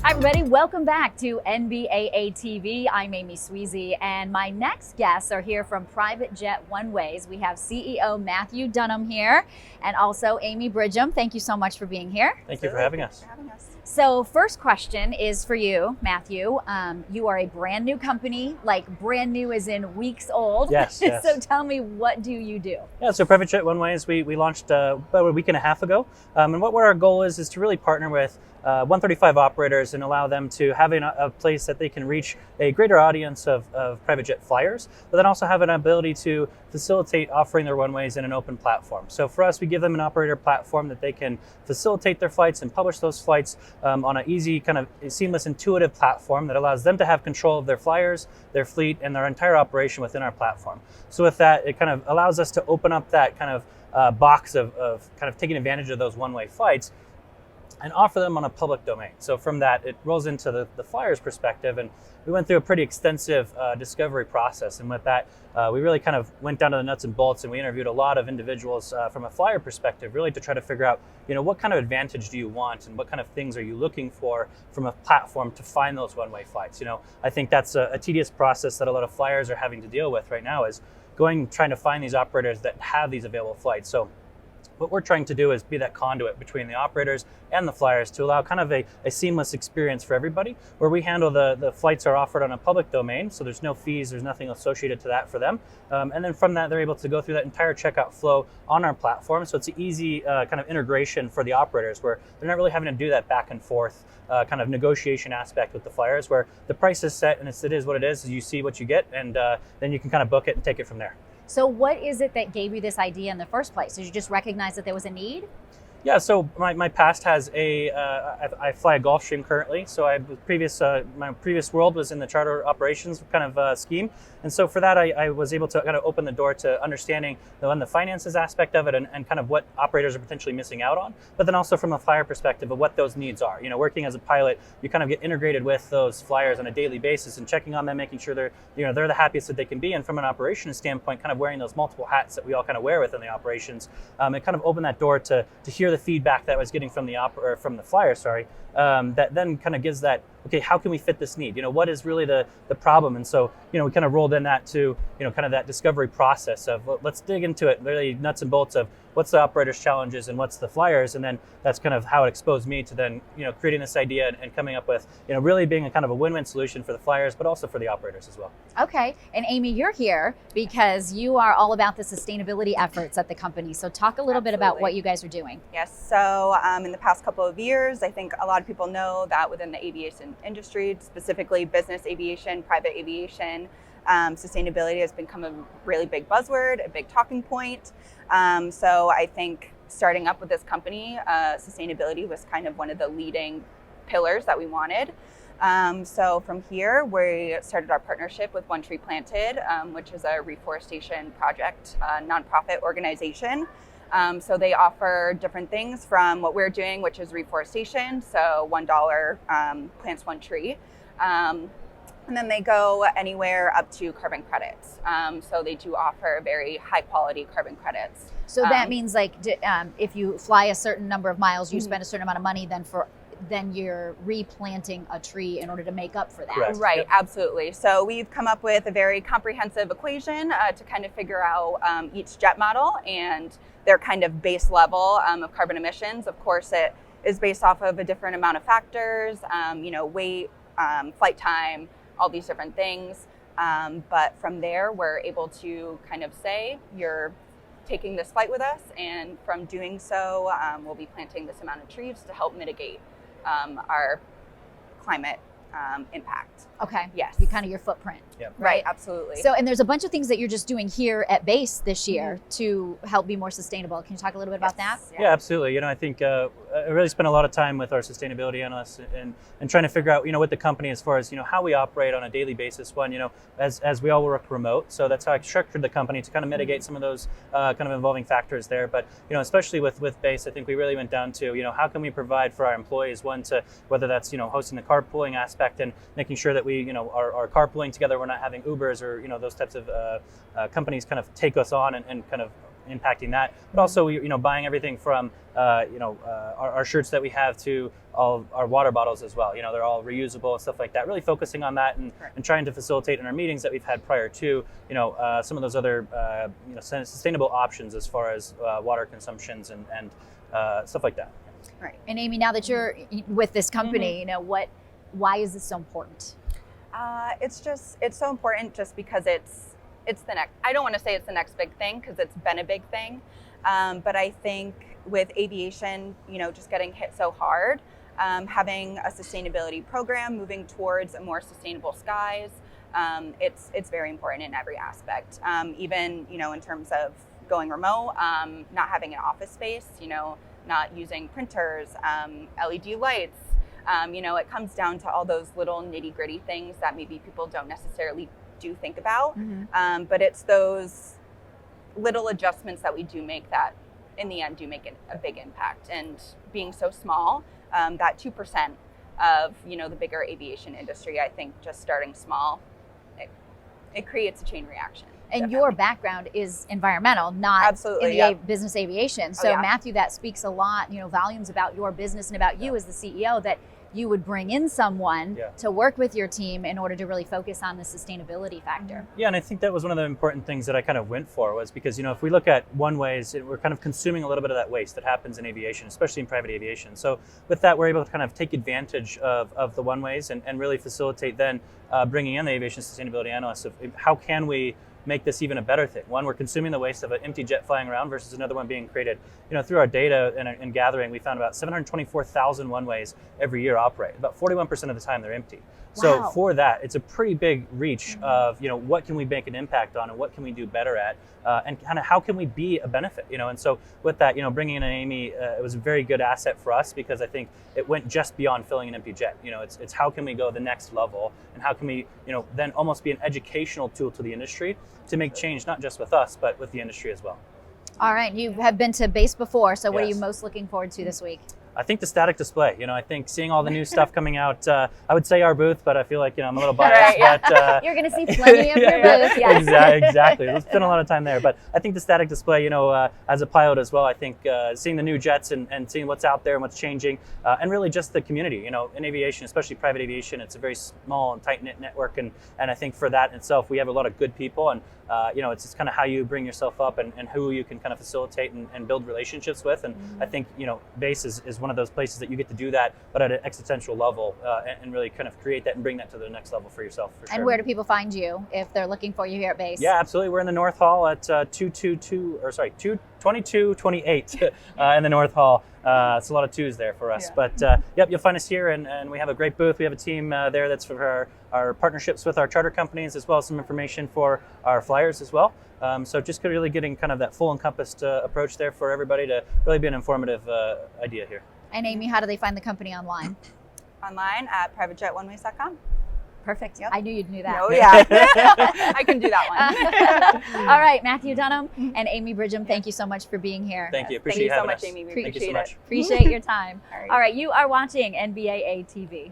Hi everybody, welcome back to NBAA TV. I'm Amy Sweezy, and my next guests are here from Private Jet One Ways. We have CEO Matthew Dunham here, and also Amy Bridgham. Thank you so much for being here. Thank you for having us. So first question is for you, Matthew. You are a brand new company, like brand new as in weeks old. Yes. So tell me, what do you do? Yeah, so Private Jet One Ways, we launched about a week and a half ago. And what our goal is to really partner with 135 operators and allow them to have a place that they can reach a greater audience of private jet flyers, but then also have an ability to facilitate offering their one-ways in an open platform. So for us, we give them an operator platform that they can facilitate their flights and publish those flights on an easy, kind of seamless, intuitive platform that allows them to have control of their flyers, their fleet, and their entire operation within our platform. So with that, it kind of allows us to open up that kind of box of kind of taking advantage of those one-way flights and offer them on a public domain. So from that, it rolls into the flyers perspective, and we went through a pretty extensive discovery process. And with that, we really kind of went down to the nuts and bolts, and we interviewed a lot of individuals from a flyer perspective, really to try to figure out, what kind of advantage do you want, and what kind of things are you looking for from a platform to find those one-way flights. I think that's a tedious process that a lot of flyers are having to deal with right now, is trying to find these operators that have these available flights. So what we're trying to do is be that conduit between the operators and the flyers to allow kind of a seamless experience for everybody, where we handle the flights are offered on a public domain, so there's no fees, there's nothing associated to that for them. And then from that, they're able to go through that entire checkout flow on our platform. So it's an easy kind of integration for the operators, where they're not really having to do that back and forth kind of negotiation aspect with the flyers, where the price is set and it is what it is, you see what you get, and then you can kind of book it and take it from there. So what is it that gave you this idea in the first place? Did you just recognize that there was a need? Yeah, so my past has I fly a Gulfstream currently. So my previous world was in the charter operations kind of scheme. And so for that, I was able to kind of open the door to understanding the finances aspect of it, and kind of what operators are potentially missing out on, but then also from a flyer perspective of what those needs are. Working as a pilot, you kind of get integrated with those flyers on a daily basis and checking on them, making sure they're the happiest that they can be. And from an operations standpoint, kind of wearing those multiple hats that we all kind of wear within the operations, it kind of opened that door to hear the feedback that I was getting from the flyer, that then kind of gives that, okay, how can we fit this need? What is really the problem? And so, we kind of rolled in that to, kind of that discovery process of, well, let's dig into it, really nuts and bolts of what's the operator's challenges and what's the flyers. And then that's kind of how it exposed me to then, creating this idea and coming up with, really being a kind of a win-win solution for the flyers, but also for the operators as well. Okay. And Amy, you're here because you are all about the sustainability efforts at the company. So talk a little bit about what you guys are doing. Yes. So in the past couple of years, I think a lot of people know that within the aviation industry, specifically business aviation, private aviation, sustainability has become a really big buzzword, a big talking point. So I think starting up with this company, sustainability was kind of one of the leading pillars that we wanted. So from here, we started our partnership with One Tree Planted, which is a reforestation project, nonprofit organization. So they offer different things from what we're doing, which is reforestation. So $1 plants one tree. And then they go anywhere up to carbon credits. So they do offer very high quality carbon credits. So that means if you fly a certain number of miles, you spend a certain amount of money, then you're replanting a tree in order to make up for that. Correct. Right, Yep. Absolutely. So we've come up with a very comprehensive equation to kind of figure out each jet model and their kind of base level of carbon emissions. Of course, it is based off of a different amount of factors, weight, flight time, all these different things. But from there, we're able to kind of say, you're taking this flight with us, and from doing so, we'll be planting this amount of trees to help mitigate our climate impact. Okay. Yes. Your footprint. Yep. Right. Absolutely. So, and there's a bunch of things that you're just doing here at base this year to help be more sustainable. Can you talk a little bit about that? Yeah, absolutely. I think I really spent a lot of time with our sustainability analysts and trying to figure out, with the company as far as, how we operate on a daily basis. One, as we all work remote. So that's how I structured the company to kind of mitigate some of those kind of involving factors there. But, especially with base, I think we really went down to, how can we provide for our employees, one, to whether that's, hosting the carpooling aspect and making sure that we, are carpooling together. We're not having Ubers or, those types of companies kind of take us on and kind of impacting that, but also buying everything from our shirts that we have to all our water bottles as well. They're all reusable and stuff like that. Really focusing on that and trying to facilitate in our meetings that we've had prior to some of those other sustainable options as far as water consumptions and stuff like that. Right. And Amy, now that you're with this company, why is this so important? It's so important just because it's the next, I don't want to say it's the next big thing because it's been a big thing. But I think with aviation, just getting hit so hard, having a sustainability program moving towards a more sustainable skies, it's very important in every aspect. Even, in terms of going remote, not having an office space, not using printers, LED lights. It comes down to all those little nitty gritty things that maybe people don't necessarily do think about. But it's those little adjustments that we do make that in the end do make a big impact. And being so small, that 2% of, the bigger aviation industry, I think just starting small, it creates a chain reaction. And definitely. Your background is environmental, not Absolutely, in the business aviation. So Matthew, that speaks a lot, volumes about your business and about you as the CEO, that you would bring in someone to work with your team in order to really focus on the sustainability factor. Yeah, and I think that was one of the important things that I kind of went for, was because, if we look at one-ways, we're kind of consuming a little bit of that waste that happens in aviation, especially in private aviation. So with that, we're able to kind of take advantage of the one-ways and really facilitate then bringing in the aviation sustainability analysts of how can we make this even a better thing. One, we're consuming the waste of an empty jet flying around versus another one being created. Through our data and gathering, we found about 724,000 one-ways every year operate. About 41% of the time they're empty. So for that, it's a pretty big reach of, what can we make an impact on and what can we do better at, and kind of how can we be a benefit, And so with that, bringing in Amy, it was a very good asset for us because I think it went just beyond filling an empty jet. It's how can we go the next level and how can we, then almost be an educational tool to the industry to make change, not just with us, but with the industry as well. All right, you have been to base before, so what are you most looking forward to this week? I think the static display. I think seeing all the new stuff coming out. I would say our booth, but I feel like I'm a little biased. But you're going to see plenty of your booth. Yes. Exactly. Let's spend a lot of time there. But I think the static display. As a pilot as well, I think seeing the new jets and seeing what's out there and what's changing, and really just the community. In aviation, especially private aviation, it's a very small and tight knit network, and I think for that in itself, we have a lot of good people, and it's just kind of how you bring yourself up and who you can kind of facilitate and build relationships with. And I think base is one of those places that you get to do that, but at an existential level, and really kind of create that and bring that to the next level for yourself. For sure. And where do people find you if they're looking for you here at base? Yeah, absolutely. We're in the North Hall at 2228 in the North Hall. It's a lot of twos there for us. But you'll find us here, and we have a great booth. We have a team there that's for our partnerships with our charter companies, as well as some information for our flyers as well. So just really getting kind of that full encompassed approach there for everybody to really be an informative idea here. And Amy, how do they find the company online? Online at privatejet1ways.com. Perfect. Yep. I knew you'd do that. Oh, yeah. I can do that one. All right, Matthew Dunham and Amy Bridgham, thank you so much for being here. Thank you. Appreciate you having us. Thank you so much, Amy. We appreciate it. Appreciate your time. All right, you are watching NBAA TV.